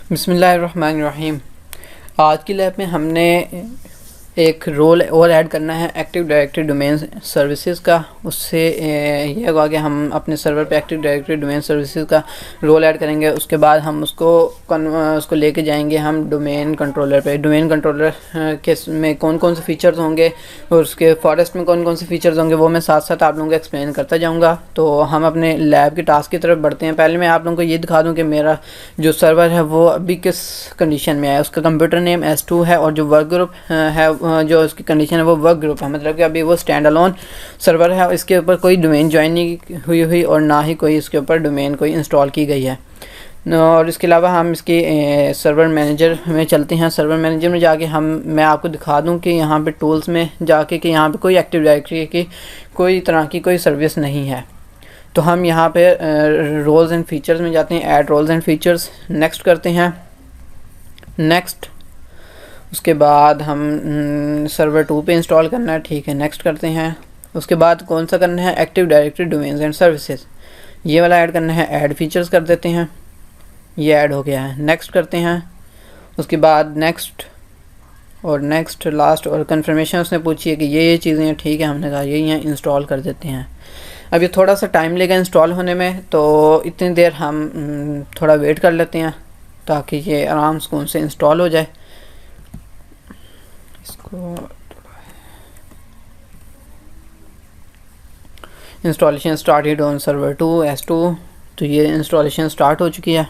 बिस्मिल्लाहिर्रहमानिर्रहीम। आज की लैब में हमने एक रोल और ऐड करना है एक्टिव डायरेक्टरी डोमेन सर्विसेज का। उससे ये होगा कि हम अपने सर्वर पे एक्टिव डायरेक्टरी डोमेन सर्विसेज का रोल ऐड करेंगे। उसके बाद हम उसको लेके जाएंगे हम डोमेन कंट्रोलर पे। डोमेन कंट्रोलर के में कौन कौन से फ़ीचर्स होंगे और उसके फॉरेस्ट में कौन कौन से फ़ीचर्स होंगे वो मैं साथ साथ आप लोगों को एक्सप्लेन करता जाऊँगा। तो हम अपने लैब के टास्क की तरफ बढ़ते हैं। पहले मैं आप लोगों को ये दिखा दूँ कि मेरा जो सर्वर है वो अभी किस कंडीशन में है। उसका कंप्यूटर नेम S2 है और जो वर्क ग्रुप है जो उसकी कंडीशन है वो वर्क ग्रुप है, मतलब कि अभी वो स्टैंड अलोन सर्वर है। इसके ऊपर कोई डोमेन ज्वाइन नहीं हुई और ना ही कोई इसके ऊपर डोमेन कोई इंस्टॉल की गई है। और इसके अलावा हम इसकी सर्वर मैनेजर में चलते हैं। सर्वर मैनेजर में जाके मैं आपको दिखा दूं कि यहाँ पे टूल्स में जाके कि यहाँ पे कोई एक्टिव डायरेक्टरी की कोई तरह की कोई सर्विस नहीं है। तो हम यहाँ पे रोल्स एंड फीचर्स में जाते हैं, add roles and features, next करते हैं, नेक्स्ट। उसके बाद हम सर्वर 2 पे इंस्टॉल करना है, ठीक है, नेक्स्ट करते हैं। उसके बाद कौन सा करना है, active directory domains and services, ये वाला ऐड करना है। ऐड फीचर्स कर देते हैं, ये ऐड हो गया है, नेक्स्ट करते हैं। उसके बाद नेक्स्ट और नेक्स्ट लास्ट और कंफर्मेशन उसने पूछी है कि ये चीज़ें हैं, ठीक है, हमने कहा ये यहाँ इंस्टॉल कर देते हैं। अब ये थोड़ा सा टाइम लेगा इंस्टॉल होने में, तो इतनी देर हम थोड़ा वेट कर लेते हैं ताकि ये आराम सुकून से इंस्टॉल हो जाए। इसको installation started on server 2 S2, तो ये इंस्टॉलेशन स्टार्ट हो चुकी है।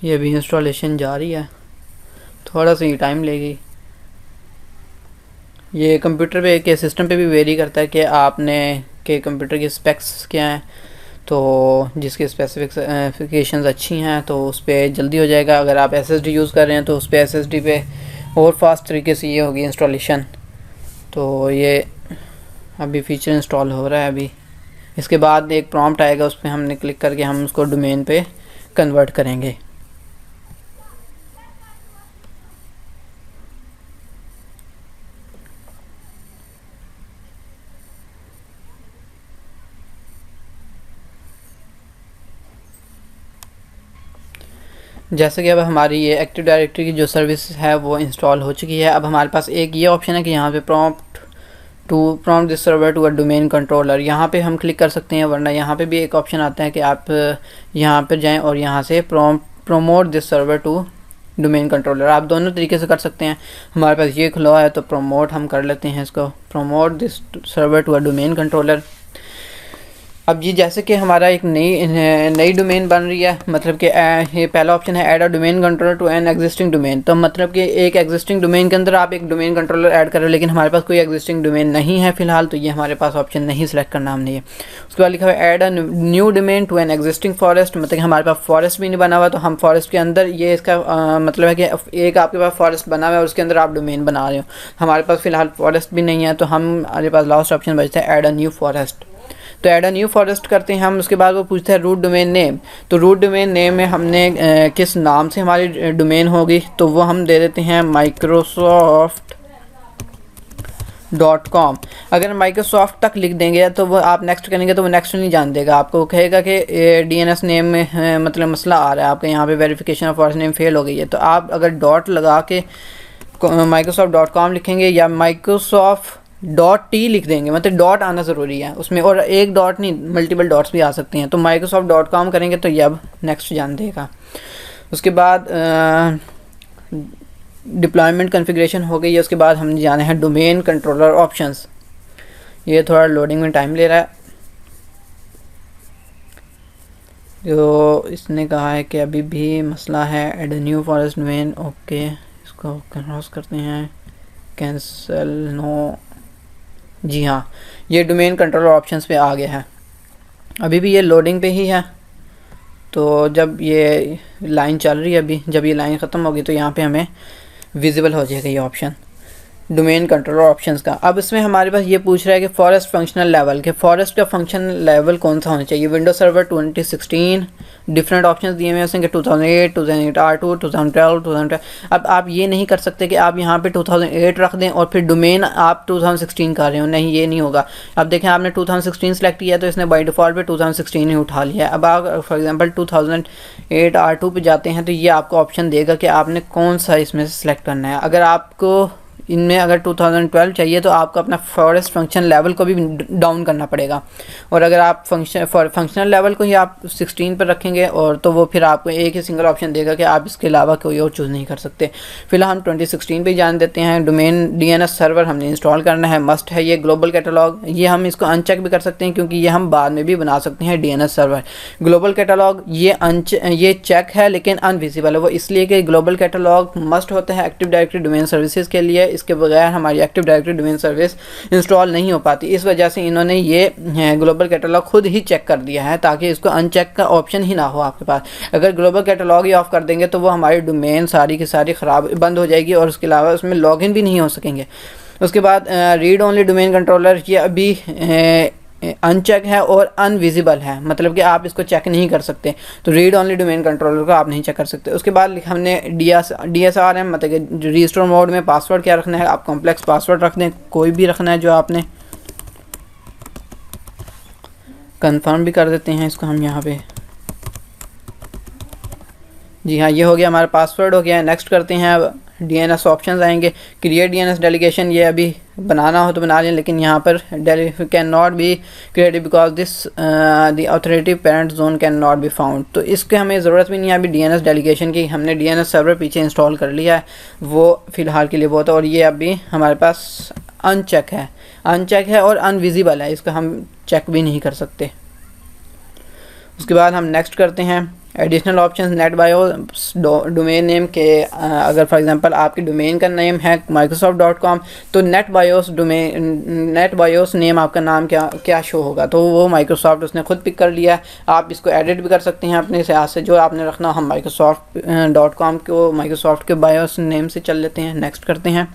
ये भी इंस्टॉलेशन जारी है, थोड़ा सा ही टाइम लेगी। ये कंप्यूटर पे के सिस्टम पे भी वेरी करता है कि आपने के कंप्यूटर की स्पेक्स क्या हैं। तो जिसकी स्पेसिफिकेशंस अच्छी हैं तो उस पर जल्दी हो जाएगा। अगर आप SSD यूज़ कर रहे हैं तो उस पर SSD पे और फास्ट तरीके से ये होगी इंस्टॉलेशन। तो ये अभी फीचर इंस्टॉल हो रहा है अभी। इसके बाद एक प्रॉम्प्ट आएगा, उस पर हमने क्लिक करके हम उसको डोमेन पे कन्वर्ट करेंगे। जैसे कि अब हमारी ये एक्टिव डायरेक्टरी की जो सर्विस है वो इंस्टॉल हो चुकी है। अब हमारे पास एक ये ऑप्शन है कि यहाँ पे prompt this server to a domain controller, यहाँ पे हम क्लिक कर सकते हैं। वरना यहाँ पे भी एक ऑप्शन आता है कि आप यहाँ पर जाएं और यहाँ से promote this server to domain controller, आप दोनों तरीके से कर सकते हैं। हमारे पास ये खुला है तो प्रोमोट हम कर लेते हैं इसको, promote this server to a domain controller. अब ये जैसे कि हमारा एक नई डोमेन बन रही है, मतलब कि ये पहला ऑप्शन है add a domain controller to an existing domain. तो मतलब कि एक एग्जिस्टिंग डोमेन के अंदर आप एक डोमेन कंट्रोलर ऐड कर रहे हो, लेकिन हमारे पास कोई एग्जिस्टिंग डोमेन नहीं है फिलहाल, तो ये हमारे पास ऑप्शन नहीं सिलेक्ट करना हमने ये। उसके बाद लिखा हुआ है add a new domain to an existing forest, मतलब कि हमारे पास फॉरेस्ट भी नहीं बना हुआ, तो हम फॉरेस्ट के अंदर ये इसका मतलब है कि एक आपके पास फॉरेस्ट बना हुआ है और उसके अंदर आप डोमेन बना रहे हो। हमारे पास फिलहाल फॉरेस्ट भी नहीं है, तो हमारे पास लास्ट ऑप्शन बचता है ऐड अ न्यू फॉरेस्ट। तो ऐड अ न्यू फॉरेस्ट करते हैं हम। उसके बाद वो पूछता है रूट डोमेन नेम, तो रूट डोमेन नेम में हमने किस नाम से हमारी डोमेन होगी, तो वो हम दे देते हैं microsoft.com। अगर माइक्रोसॉफ्ट तक लिख देंगे तो वो आप नेक्स्ट करेंगे तो वो नेक्स्ट नहीं जान देगा, आपको कहेगा कि DNS नेम में मतलब मसला आ रहा है आपके, यहाँ पे verification of forest name fail हो गई है। तो आप अगर डॉट लगा के microsoft.com लिखेंगे या microsoft.t लिख देंगे, मतलब डॉट आना ज़रूरी है उसमें, और एक डॉट नहीं मल्टीपल डॉट्स भी आ सकती हैं। तो microsoft.com करेंगे तो ये अब नेक्स्ट जान देगा। उसके बाद डिप्लॉयमेंट कॉन्फ़िगरेशन हो गई है। उसके बाद हम जाने हैं डोमेन कंट्रोलर ऑप्शंस। ये थोड़ा लोडिंग में टाइम ले रहा है। तो इसने कहा है कि अभी भी मसला है, add new forest domain, okay, इसको क्रॉस करते हैं, कैंसिल, नो। जी हाँ, ये डोमेन कंट्रोलर ऑप्शंस पे आ गया है। अभी भी ये लोडिंग पे ही है, तो जब ये लाइन चल रही है अभी, जब ये लाइन ख़त्म होगी तो यहाँ पे हमें विजिबल हो जाएगा ये ऑप्शन। डोमेन कंट्रोलर ऑप्शंस का। अब इसमें हमारे पास ये पूछ रहा है कि फॉरेस्ट फंक्शनल लेवल के फॉरेस्ट का फंक्शन लेवल कौन सा होना चाहिए। विंडोज सर्वर 2016 डिफरेंट ऑप्शंस दिए हुए हैं कि 2008, 2008 R2, 2012, 2012। अब आप ये नहीं कर सकते कि आप यहाँ पे 2008 रख दें और फिर डोमेन आप 2016 कर रहे हो, नहीं ये नहीं होगा। अब देखें आपने 2016 सेलेक्ट किया तो इसने बाई डिफ़ॉल्ट पे 2016 ही उठा लिया। अब आप फॉर एग्जांपल 2008 R2 पे जाते हैं तो ये आपको ऑप्शन देगा कि आपने कौन सा इसमें से सिलेक्ट करना है। अगर आपको इनमें अगर 2012 चाहिए तो आपको अपना फॉरेस्ट फंक्शन लेवल को भी डाउन करना पड़ेगा, और अगर आप फंक्शनल लेवल को ही आप 16 पर रखेंगे और तो वो फिर आपको एक ही सिंगल ऑप्शन देगा कि आप इसके अलावा कोई और चूज़ नहीं कर सकते। फिलहाल हम 2016 पे जान देते हैं। डोमेन DNS सर्वर हमने इंस्टॉल करना है, मस्ट है ये। ग्लोबल कैटलॉग ये हम इसको अनचेक भी कर सकते हैं क्योंकि ये हम बाद में भी बना सकते हैं DNS सर्वर। ग्लोबल कैटलॉग ये चेक है लेकिन अनविजिबल है, वो इसलिए कि ग्लोबल कैटलॉग मस्ट होता है एक्टिव डायरेक्टरी डोमेन सर्विसेज के लिए। इसके बगैर हमारी active directory domain service install नहीं हो पाती। इस वजह से इन्होंने ये ग्लोबल कैटलॉग खुद ही चेक कर दिया है ताकि इसको अनचेक का ऑप्शन ही ना हो आपके पास। अगर ग्लोबल कैटलॉग ही ऑफ कर देंगे तो वो हमारी डोमेन सारी की सारी ख़राब बंद हो जाएगी और उसके अलावा उसमें लॉगिन भी नहीं हो सकेंगे। उसके बाद रीड ओनली डोमेन कंट्रोलर, ये अभी अनचेक है और अनविजिबल है, मतलब कि आप इसको चेक नहीं कर सकते। तो रीड ओनली डोमेन कंट्रोलर को आप नहीं चेक कर सकते। उसके बाद हमने DSRM मतलब कि रजिस्टर मोड में पासवर्ड क्या रखना है। आप कॉम्प्लेक्स पासवर्ड रख दें, कोई भी रखना है जो आपने। कंफर्म भी कर देते हैं इसको हम यहाँ पे। जी हाँ, ये हो गया हमारा पासवर्ड हो गया है। नेक्स्ट करते हैं। अब DNS ऑप्शंस आएंगे। क्रिएट DNS डेलीगेशन, ये अभी बनाना हो तो बना लें, लेकिन यहाँ पर can not be created because this the authoritative parent zone can not be found. तो इसके हमें ज़रूरत भी नहीं है अभी DNS डेलीगेशन की। हमने DNS सर्वर पीछे इंस्टॉल कर लिया है, वो फ़िलहाल के लिए बहुत है। और ये अभी हमारे पास अनचेक है और अनविजिबल है, इसको हम चेक भी नहीं कर सकते। उसके बाद हम नेक्स्ट करते हैं। Additional options net BIOS domain name के, अगर फॉर एग्जांपल आपकी डोमेन का नेम है microsoft.com तो नेट बायोस नेम आपका नाम क्या शो होगा, तो वो माइक्रोसॉफ्ट उसने खुद पिक कर लिया है। आप इसको एडिट भी कर सकते हैं अपने हिसाब से, जो आपने रखना। हम microsoft.com को माइक्रोसॉफ्ट के बायोस नेम से चल लेते हैं। नेक्स्ट करते हैं।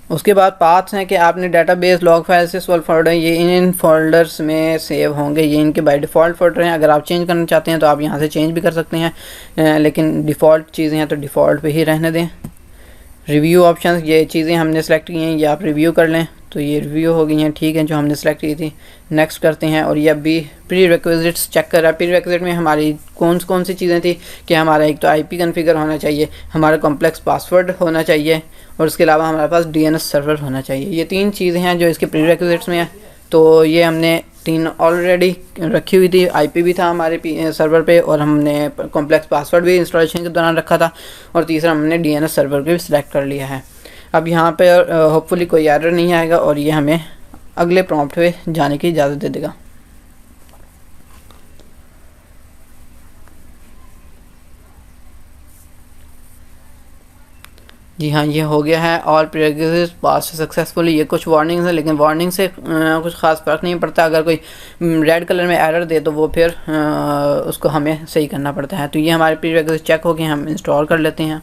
उसके बाद पाथ्स हैं कि आपने डेटाबेस लॉग फाइल से फोल्डर, ये इन फोल्डर्स में सेव होंगे, ये इनके बाय डिफ़ॉल्ट फोल्डर हैं। अगर आप चेंज करना चाहते हैं तो आप यहाँ से चेंज भी कर सकते हैं, लेकिन डिफ़ॉल्ट चीज़ें हैं तो डिफ़ॉल्ट पे ही रहने दें। रिव्यू ऑप्शंस, ये चीज़ें हमने सेलेक्ट की हैं, ये आप रिव्यू कर लें। तो ये रिव्यू हो गई हैं, ठीक है, जो हमने सेलेक्ट की थी। नेक्स्ट करते हैं। और ये अभी प्री रिक्विजिट्स चेक कर रहा है। प्री रिक्विजिट में हमारी कौन सी चीज़ें थी कि हमारा एक तो IP कॉन्फ़िगर होना चाहिए, हमारा कॉम्प्लेक्स पासवर्ड होना चाहिए और उसके अलावा हमारे पास DNS सर्वर होना चाहिए। ये 3 चीज़ें हैं जो इसके प्री रिक्विजिट्स में है। तो ये हमने 3 ऑलरेडी रखी हुई थी। IP भी था हमारे सर्वर पे और हमने कॉम्प्लेक्स पासवर्ड भी इंस्टॉलेशन के दौरान रखा था, और तीसरा हमने DNS सर्वर को भी सिलेक्ट कर लिया है। अब यहाँ पे होपफुली कोई एरर नहीं आएगा और ये हमें अगले प्रॉम्प्ट पे जाने की इजाज़त दे देगा। जी हाँ, ये हो गया है। ऑल प्रीरेक्विजिट्स पास सक्सेसफुली। ये कुछ वार्निंग्स हैं, लेकिन वार्निंग से कुछ ख़ास फ़र्क नहीं पड़ता। अगर कोई रेड कलर में एरर दे तो वो फिर उसको हमें सही करना पड़ता है। तो ये हमारे प्रीरेक्विजिट्स चेक हो गए, हम इंस्टॉल कर लेते हैं।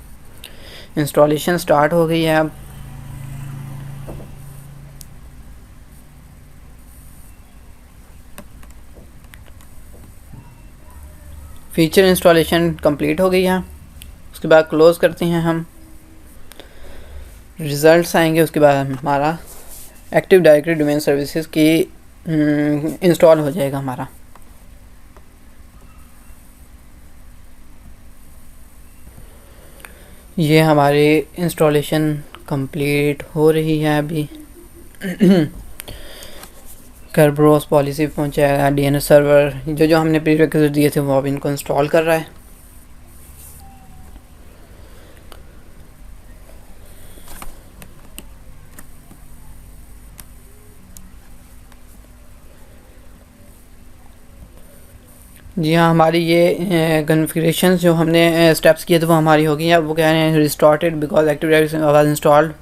इंस्टॉलेशन स्टार्ट हो गई है। अब फीचर इंस्टॉलेशन कंप्लीट हो गई है। उसके बाद क्लोज़ करते हैं हम। रिज़ल्ट्स आएंगे, उसके बाद हमारा एक्टिव डायरेक्टरी डोमेन सर्विसेज की इंस्टॉल हो जाएगा हमारा। ये हमारी इंस्टॉलेशन कंप्लीट हो रही है अभी। कर्ब्रोस पॉलिसी पहुंचाएगा। DNS सर्वर जो हमने प्रीरेक्विजिट दिए थे वो अब इनको इंस्टॉल कर रहा है। जी हाँ, हमारी ये कॉन्फ़िगरेशन जो हमने स्टेप्स किए थे वो हमारी हो गई हैं। अब वो कह रहे हैं restarted because active directory was installed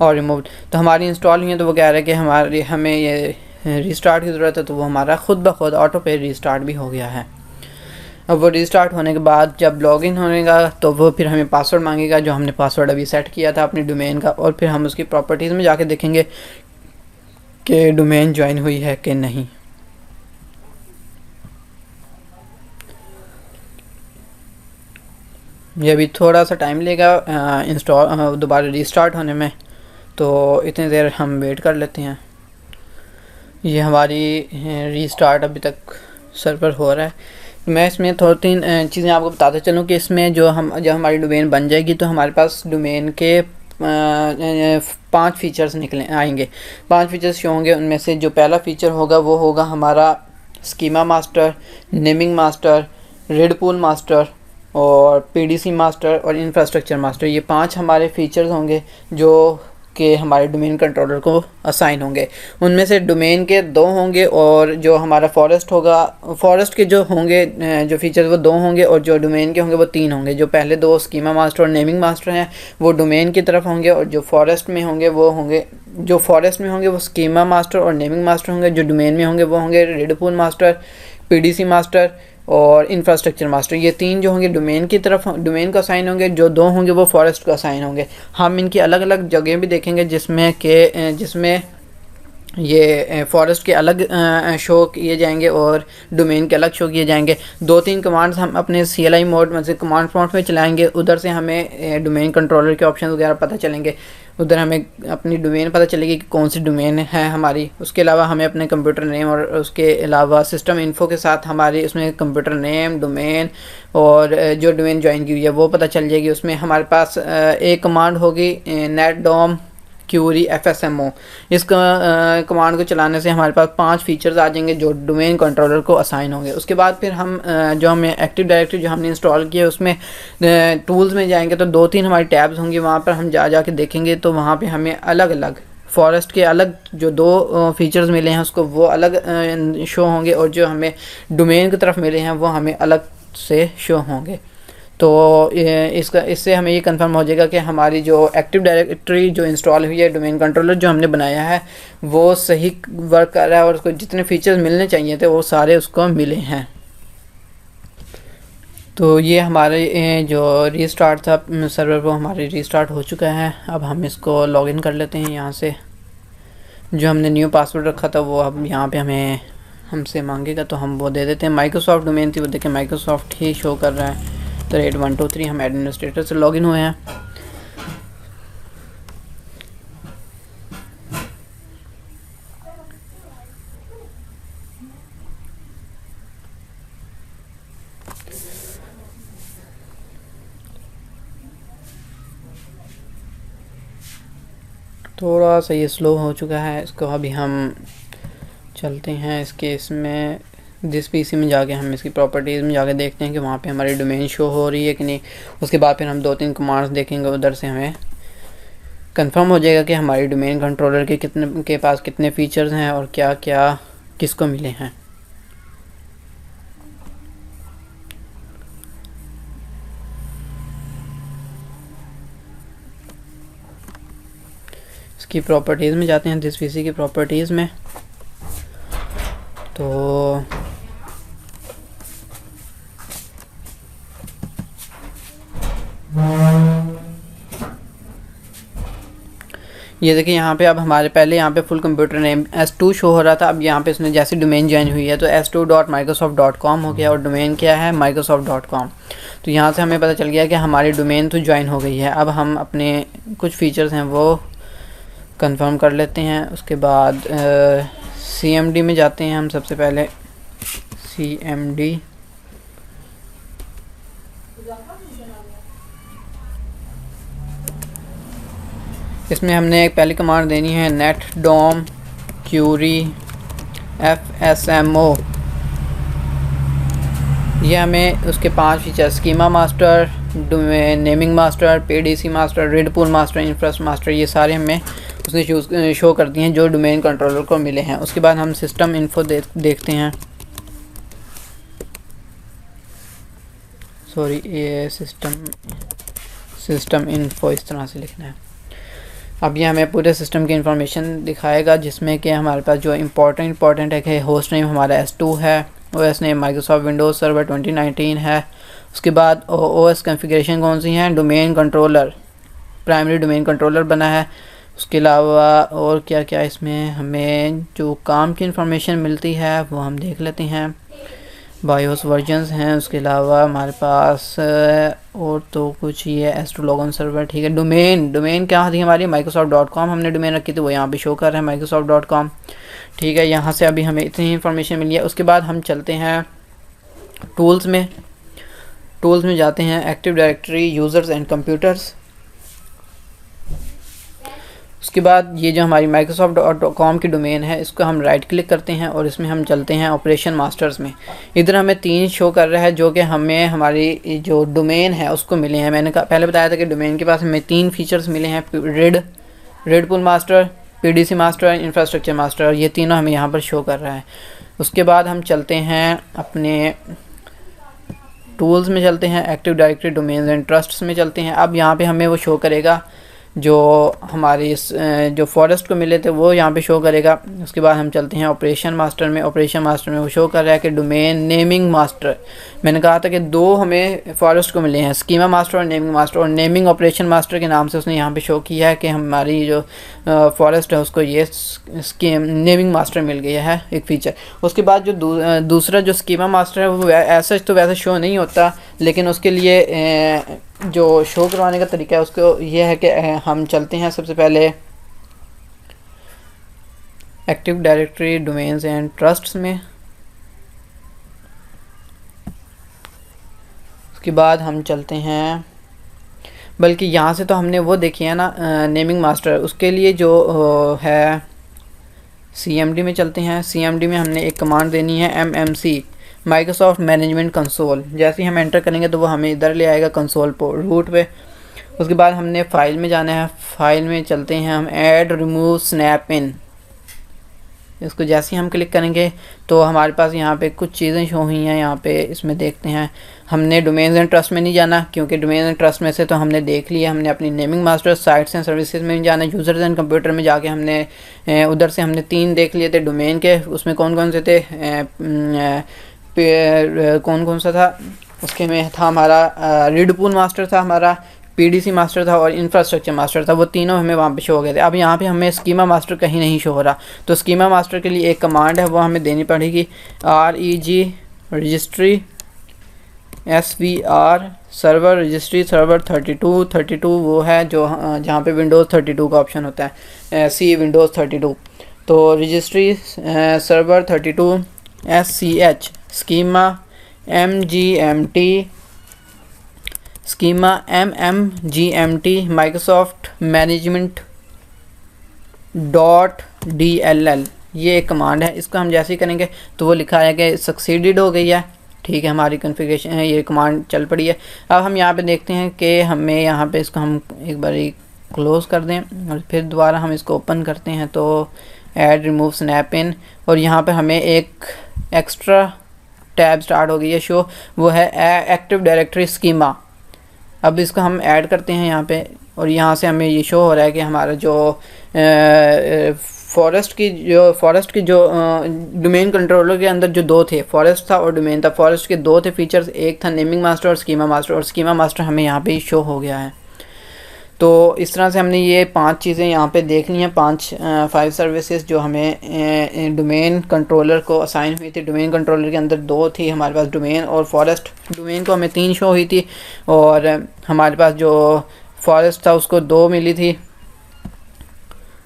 और रिमूव्ड। तो हमारी इंस्टॉल हुई है, तो वो कह रहे हैं कि हमें ये रिस्टार्ट की ज़रूरत है, तो वो हमारा खुद ब खुद ऑटो पे रिस्टार्ट भी हो गया है। अब वो रीस्टार्ट होने के बाद जब लॉगिन होनेगा तो वो फिर हमें पासवर्ड मांगेगा, जो हमने पासवर्ड अभी सेट किया था अपनी डोमेन का, और फिर हम उसकी प्रॉपर्टीज़ में जाके देखेंगे कि डोमेन ज्वाइन हुई है कि नहीं। ये अभी थोड़ा सा टाइम लेगा इंस्टॉल दोबारा रीस्टार्ट होने में, तो इतनी देर हम वेट कर लेते हैं। ये हमारी रीस्टार्ट अभी तक सर्वर हो रहा है। मैं इसमें थोड़ी तीन चीज़ें आपको बताते चलूँ कि इसमें जब हमारी डोमेन बन जाएगी तो हमारे पास डोमेन के 5 फीचर्स निकले आएंगे, 5 फीचर्स शो होंगे। उनमें से जो पहला फीचर होगा वो होगा हमारा schema master, naming master, red pool master और पीडीसी मास्टर और इंफ्रास्ट्रक्चर मास्टर। ये 5 हमारे फीचर्स होंगे जो कि हमारे डोमेन कंट्रोलर को असाइन होंगे। उनमें से डोमेन के 2 होंगे और जो हमारा फॉरेस्ट होगा, फॉरेस्ट के जो होंगे जो फीचर्स वो 2 होंगे और जो डोमेन के होंगे वो 3 होंगे। जो पहले 2 स्कीमा मास्टर और नेमिंग मास्टर हैं वो डोमेन की तरफ होंगे, और जो फॉरेस्ट में होंगे वो स्कीमा मास्टर और नेमिंग मास्टर होंगे। जो डोमेन में होंगे वो होंगे red pool master, PDC master और इंफ्रास्ट्रक्चर मास्टर। ये 3 जो होंगे डोमेन की तरफ डोमेन को असाइन होंगे, जो 2 होंगे वो फॉरेस्ट को असाइन होंगे। हम इनकी अलग अलग जगह भी देखेंगे जिसमें ये फॉरेस्ट के अलग शो किए जाएंगे और डोमेन के अलग शो किए जाएंगे। 2-3 कमांड्स हम अपने CLI मोड में से कमांड प्रॉम्प्ट में चलाएंगे, उधर से हमें डोमेन कंट्रोलर के ऑप्शन वगैरह पता चलेंगे। उधर हमें अपनी डोमेन पता चलेगी कि कौन सी डोमेन है हमारी। उसके अलावा हमें अपने कंप्यूटर नेम और उसके अलावा सिस्टम इन्फो के साथ हमारी उसमें कंप्यूटर नेम, डोमेन और जो डोमेन ज्वाइन की हुई है वो पता चल जाएगी। उसमें हमारे पास एक कमांड होगी netdom क्यूरी FSMO। इस कमांड को चलाने से हमारे पास 5 फीचर्स आ जाएंगे जो डोमेन कंट्रोलर को असाइन होंगे। उसके बाद फिर हम जो हमें एक्टिव डायरेक्टरी जो हमने इंस्टॉल किया उसमें टूल्स में जाएंगे तो 2-3 हमारी टैब्स होंगी। वहाँ पर हम जाके देखेंगे तो वहाँ पे हमें अलग अलग फॉरेस्ट के अलग जो 2 फीचर्स मिले हैं उसको वो अलग शो होंगे, और जो हमें डोमेन की तरफ मिले हैं वो हमें अलग से शो होंगे। तो इससे हमें ये कंफर्म हो जाएगा कि हमारी जो एक्टिव डायरेक्टरी जो इंस्टॉल हुई है, डोमेन कंट्रोलर जो हमने बनाया है वो सही वर्क कर रहा है और उसको जितने फीचर्स मिलने चाहिए थे वो सारे उसको मिले हैं। तो ये हमारे जो रीस्टार्ट था सर्वर वो हमारे रीस्टार्ट हो चुका है। अब हम इसको लॉगिन कर लेते हैं यहाँ से। जो हमने न्यू पासवर्ड रखा था वो अब यहाँ पे हमसे मांगेगा तो हम वो दे देते हैं। माइक्रोसॉफ्ट डोमेन थी, वो देखें माइक्रोसॉफ्ट ही शो कर रहा है। तो 8123 हम एडमिनिस्ट्रेटर से लॉगिन हुए हैं। थोड़ा सा ये स्लो हो चुका है, इसको अभी हम चलते हैं इसमें दिस पीसी में जाके हम इसकी प्रॉपर्टीज़ में जाके देखते हैं कि वहाँ पे हमारी डोमेन शो हो रही है कि नहीं। उसके बाद फिर हम 2-3 कमांड्स देखेंगे, उधर से हमें कंफर्म हो जाएगा कि हमारी डोमेन कंट्रोलर के पास कितने फीचर्स हैं और क्या क्या किसको मिले हैं। इसकी प्रॉपर्टीज़ में जाते हैं, दिस पीसी की प्रॉपर्टीज़ में। तो ये देखिए यहाँ पे अब हमारे पहले यहाँ पे full computer name S2 show हो रहा था। अब यहाँ पे इसने जैसी डोमेन ज्वाइन हुई है तो s2.microsoft.com हो गया और डोमेन क्या है microsoft.com। तो यहाँ से हमें पता चल गया कि हमारी डोमेन तो ज्वाइन हो गई है। अब हम अपने कुछ फीचर्स हैं वो कंफर्म कर लेते हैं। उसके बाद CMD में जाते हैं हम सबसे पहले। CMD इसमें हमने एक पहली कमांड देनी है netdom क्यूरी FSMO। ये हमें उसके 5 feature schema master, naming master, PDC master, red pool master, infrastructure master ये सारे हमें उसने शो कर दिए हैं जो डोमेन कंट्रोलर को मिले हैं। उसके बाद हम सिस्टम इन्फो देखते हैं। सॉरी, ये सिस्टम इन्फो इस तरह से लिखना है। अब ये हमें पूरे सिस्टम की इंफॉर्मेशन दिखाएगा जिसमें कि हमारे पास जो इम्पोर्टेंट है कि होस्ट नेम हमारा S2 है, OS name Microsoft Windows server 2019 है। उसके बाद ओएस कॉन्फ़िगरेशन कौन सी हैं, domain controller, primary domain controller बना है। उसके अलावा और क्या क्या इसमें हमें जो काम की इंफॉर्मेशन मिलती है वो हम देख लेते हैं। बायोस वर्जन्स हैं। उसके अलावा हमारे पास और तो कुछ ये एस्ट्रोलॉगन सर्वर, ठीक है। डोमेन क्या थी हमारी, microsoft.com हमने डोमेन रखी थी, वो यहाँ पे शो कर रहा है microsoft.com, ठीक है। यहाँ से अभी हमें इतनी इन्फॉर्मेशन मिली है। उसके बाद हम चलते हैं टूल्स में जाते हैं, active directory users and computers. उसके बाद ये जो हमारी microsoft.com की डोमेन है, इसको हम राइट क्लिक करते हैं और इसमें हम चलते हैं ऑपरेशन मास्टर्स में। इधर हमें 3 शो कर रहा है जो कि हमें हमारी जो डोमेन है उसको मिले हैं। मैंने पहले बताया था कि डोमेन के पास हमें 3 फीचर्स मिले हैं, red pool master, PDC master, infrastructure master, ये तीनों हमें यहाँ पर शो कर रहा है। उसके बाद हम चलते हैं अपने टूल्स में, चलते हैं active directory domains and trusts में चलते हैं। अब यहाँ पे हमें वो शो करेगा जो हमारी जो फॉरेस्ट को मिले थे वो यहाँ पे शो करेगा। उसके बाद हम चलते हैं ऑपरेशन मास्टर में वो शो कर रहा है कि डोमेन नेमिंग मास्टर, मैंने कहा था कि 2 हमें फॉरेस्ट को मिले हैं, स्कीमा मास्टर और नेमिंग मास्टर, और नेमिंग ऑपरेशन मास्टर के नाम से उसने यहाँ पे शो किया है कि हमारी जो फॉरेस्ट है उसको ये नेमिंग मास्टर मिल गया है एक फ़ीचर। उसके बाद जो दूसरा जो स्कीमा मास्टर है वो ऐसा तो वैसे शो नहीं होता, लेकिन उसके लिए जो शो करवाने का तरीका है उसको ये है कि हम चलते हैं सबसे पहले active directory domains and trusts में। उसके बाद हम चलते हैं, बल्कि यहाँ से तो हमने वो देखी है ना नेमिंग मास्टर, उसके लिए जो है CMD में चलते हैं। CMD में हमने एक कमांड देनी है MMC, माइक्रोसॉफ्ट मैनेजमेंट कंसोल। जैसे ही हम एंटर करेंगे तो वो हमें इधर ले आएगा कंसोल पर रूट पे। उसके बाद हमने फाइल में जाना है, फाइल में चलते हैं हम ऐड रिमूव स्नैप इन, इसको जैसे ही हम क्लिक करेंगे तो हमारे पास यहाँ पे कुछ चीज़ें शो हुई हैं। यहाँ पे इसमें देखते हैं, हमने डोमेन्स एंड ट्रस्ट में नहीं जाना क्योंकि डोमेन एंड ट्रस्ट में से तो हमने देख लिया। हमने अपनी naming master, sites and services में नहीं जाना, यूज़र्स एंड कंप्यूटर में जाके हमने उधर से हमने 3 देख लिए थे डोमेन के। उसमें कौन कौन से थे, कौन कौन सा था, उसके में था हमारा रेड पूल मास्टर था, हमारा पीडीसी मास्टर था और इंफ्रास्ट्रक्चर मास्टर था। वो तीनों हमें वहाँ पे शो हो गए थे। अब यहाँ पे हमें स्कीमा मास्टर कहीं नहीं शो हो रहा, तो स्कीमा मास्टर के लिए एक कमांड है वो हमें देनी पड़ेगी, REG registry SVR server registry server 32 वो है जो जहाँ पे विंडोज़ 32 का ऑप्शन होता है, C विंडोज़ 32। तो registry server 32 SCH schema MMGMT Microsoft management .dll, ये एक कमांड है। इसको हम जैसे ही करेंगे तो वो लिखा है कि सक्सीडेड हो गई है, ठीक है, हमारी कॉन्फ़िगरेशन है, ये कमांड चल पड़ी है। अब हम यहाँ पे देखते हैं कि हमें यहाँ पे इसको हम एक बार क्लोज़ कर दें और फिर दोबारा हम इसको ओपन करते हैं तो ऐड रिमूव स्नैप इन, और यहाँ पे हमें एक एक्स्ट्रा टैब स्टार्ट हो गई है शो, वो है एक्टिव डायरेक्टरी स्कीमा। अब इसको हम ऐड करते हैं यहाँ पे और यहाँ से हमें ये शो हो रहा है कि हमारा जो फॉरेस्ट की जो डोमेन कंट्रोलर के अंदर जो 2 थे, फॉरेस्ट था और डोमेन था, फॉरेस्ट के 2 थे फीचर्स, एक था नेमिंग मास्टर और स्कीमा मास्टर, और स्कीमा मास्टर हमें यहाँ पे शो हो गया है। तो इस तरह से हमने ये 5 चीज़ें यहाँ पे देख ली हैं, 5 सर्विसेज जो हमें डोमेन कंट्रोलर को असाइन हुई थी। डोमेन कंट्रोलर के अंदर 2 थी हमारे पास, डोमेन और फॉरेस्ट। डोमेन को हमें 3 शो हुई थी और हमारे पास जो फॉरेस्ट था उसको 2 मिली थी,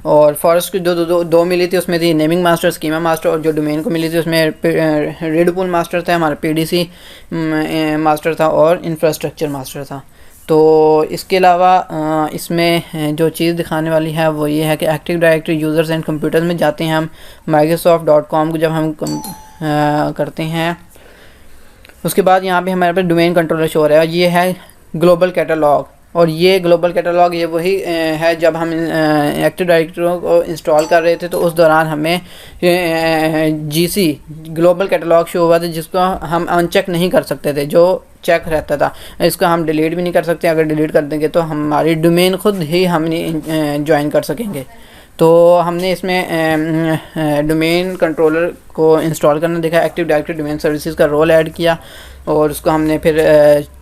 और फॉरेस्ट की दो मिली थी, उसमें थी नेमिंग मास्टर, स्कीमा मास्टर, और जो डोमेन को मिली थी उसमें रेड पूल मास्टर था, हमारा पीडीसी मास्टर था और इंफ्रास्ट्रक्चर मास्टर था। तो इसके अलावा इसमें जो चीज़ दिखाने वाली है वो ये है कि active directory users and computers में जाते हैं हम, microsoft.com को जब हम करते हैं, उसके बाद यहाँ पे हमारे पास डोमेन कंट्रोलर शो हो रहा है, ये है ग्लोबल कैटलॉग। और ये ग्लोबल कैटलॉग ये वही है जब हम एक्टिव डायरेक्टरी को इंस्टॉल कर रहे थे तो उस दौरान हमें GC ग्लोबल कैटलॉग शो हुआ था, जिसको हम अनचेक नहीं कर सकते थे, जो चेक रहता था। इसको हम डिलीट भी नहीं कर सकते, अगर डिलीट कर देंगे तो हमारी डोमेन खुद ही हम नहीं ज्वाइन कर सकेंगे। तो हमने इसमें डोमेन कंट्रोलर को इंस्टॉल करना देखा, एक्टिव डायरेक्टरी डोमेन सर्विसेज का रोल ऐड किया और उसको हमने फिर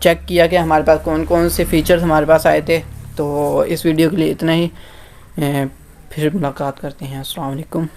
चेक किया कि हमारे पास कौन कौन से फ़ीचर्स हमारे पास आए थे। तो इस वीडियो के लिए इतना ही, फिर मुलाकात करते हैं। अस्सलाम वालेकुम।